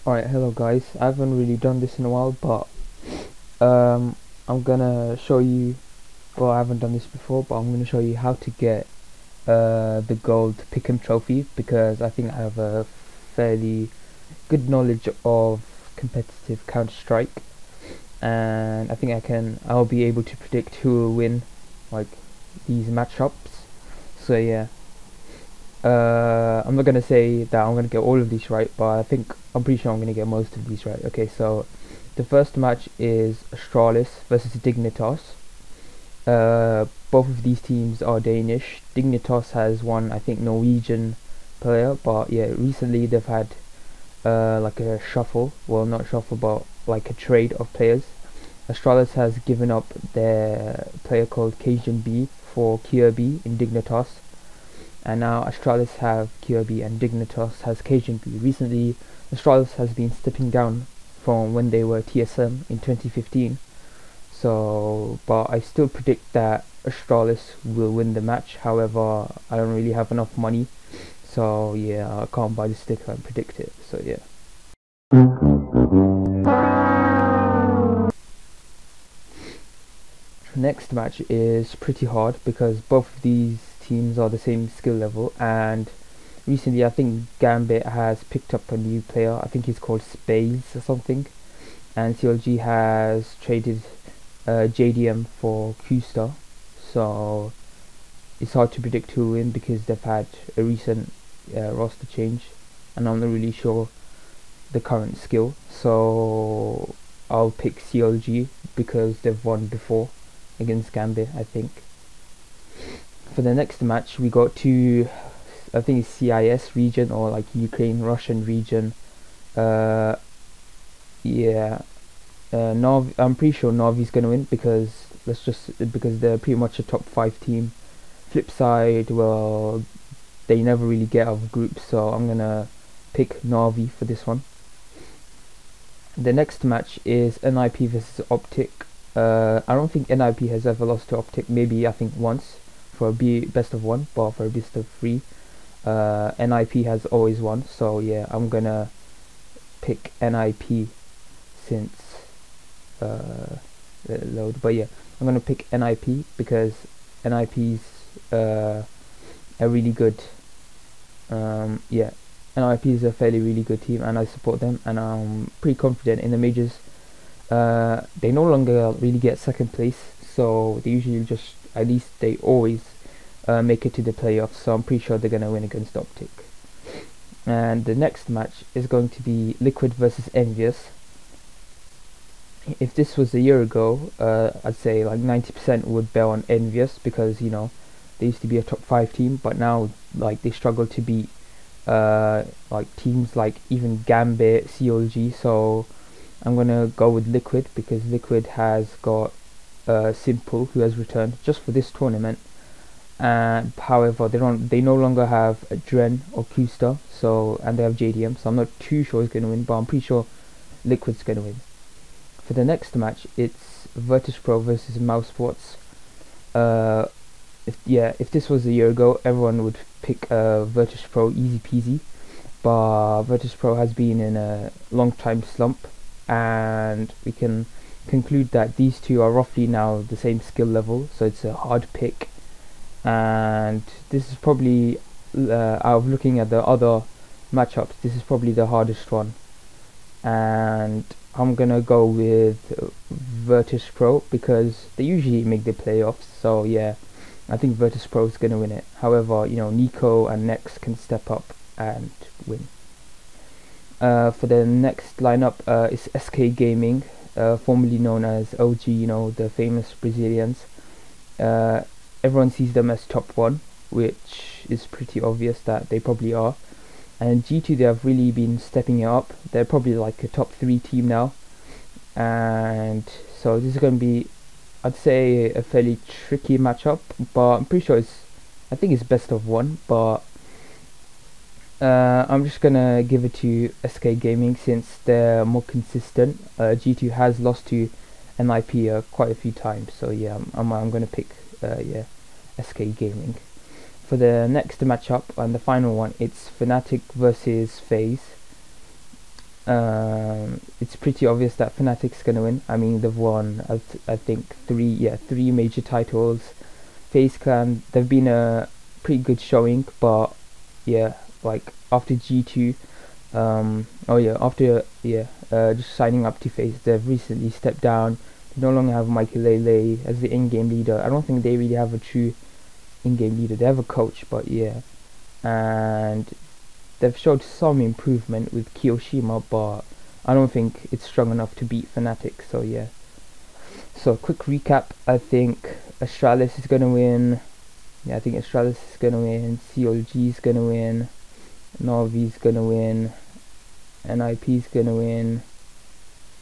Alright, hello guys. I haven't really done this in a while, but um, I'm gonna show you. Well, I haven't done this before, but I'm gonna show you how to get the gold Pick'em trophy because I think I have a fairly good knowledge of competitive Counter Strike, and I think I'll be able to predict who will win, like these matchups. So yeah. I'm not gonna say that I'm gonna get all of these right, but I'm pretty sure I'm gonna get most of these right. Okay, so the first match is Astralis versus Dignitas. Both of these teams are Danish. Dignitas has one, I think, Norwegian player, but yeah, recently they've had like a shuffle. Well, not shuffle, but like a trade of players. Astralis has given up their player called Cajun B for Kirby in Dignitas, and now Astralis have QRB and Dignitas has KGB. Recently, Astralis has been stepping down from when they were TSM in 2015. So, but I still predict that Astralis will win the match. However, I don't really have enough money, so yeah, I can't buy the sticker and predict it. So yeah. Next match is pretty hard because both of these teams are the same skill level, and recently I think Gambit has picked up a new player. I think he's called Spades or something, and CLG has traded JDM for Q-Star. So it's hard to predict who will win because they've had a recent roster change, and I'm not really sure the current skill. So I'll pick CLG because they've won before against Gambit, I think. For the next match, we got two, I think it's CIS region or like Ukraine Russian region. Uh, yeah, I'm pretty sure Navi's gonna win because they're pretty much a top 5 team. Flip side, well, they never really get out of groups, so I'm gonna pick Navi for this one. The next match is NIP versus Optic. I don't think NIP has ever lost to Optic. Maybe I think once for a best of 1, but for a best of 3, NIP has always won. So yeah, I'm gonna pick NIP since load. But yeah, I'm gonna pick NIP because NIP's a really good. Yeah, NIP is a fairly really good team, and I support them, and I'm pretty confident in the majors. They no longer really get second place, so they usually just, at least they always make it to the playoffs, so I'm pretty sure they're going to win against Optic. And the next match is going to be Liquid versus Envious. If this was a year ago, I'd say like 90% would bet on Envious because, you know, they used to be a top 5 team, but now like they struggle to beat like teams like even Gambit, CLG, so I'm gonna go with Liquid because Liquid has got Simple, who has returned just for this tournament. And however, they no longer have Dren or Q-Star, so, and they have JDM, so I'm not too sure who's gonna win, but I'm pretty sure Liquid's gonna win. For the next match, it's Virtus Pro versus Mousesports. If this was a year ago, everyone would pick Virtus Pro easy peasy, but Virtus Pro has been in a long time slump, and we can conclude that these two are roughly now the same skill level, so it's a hard pick. And this is probably, out of looking at the other matchups, this is probably the hardest one, and I'm gonna go with Virtus Pro because they usually make the playoffs, so yeah, I think Virtus Pro is gonna win it. However, you know, Nico and Nex can step up and win. For the next lineup is SK Gaming, formerly known as OG, you know, the famous Brazilians. Everyone sees them as top 1, which is pretty obvious that they probably are. And G2, they have really been stepping it up. They're probably like a top 3 team now. And so this is going to be, I'd say, a fairly tricky matchup, but I'm pretty sure I think it's best of 1, but I'm just gonna give it to SK Gaming since they're more consistent. G2 has lost to NIP quite a few times, so yeah, I'm gonna pick yeah, SK Gaming. For the next matchup and the final one, it's Fnatic versus FaZe. It's pretty obvious that Fnatic's gonna win. I mean, they've won I think three major titles. FaZe Clan, they've been a pretty good showing, but yeah, like after G2, just signing up to FaZe, they've recently stepped down. They no longer have Michael Lele as the in-game leader. I don't think they really have a true in-game leader. They have a coach, but yeah, and they've showed some improvement with Kiyoshima, but I don't think it's strong enough to beat Fnatic. So yeah. So quick recap. I think Astralis is gonna win. Yeah, I think Astralis is gonna win. CLG is gonna win. Navi's gonna win. NIP's gonna win.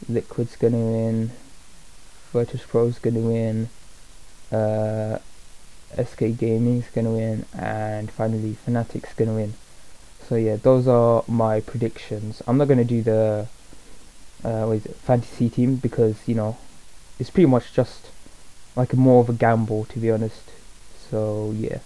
Liquid's gonna win. Virtus Pro's gonna win. SK Gaming's gonna win, and finally Fnatic's gonna win. So yeah, those are my predictions. I'm not gonna do the fantasy team because it's pretty much just like more of a gamble, to be honest. So yeah.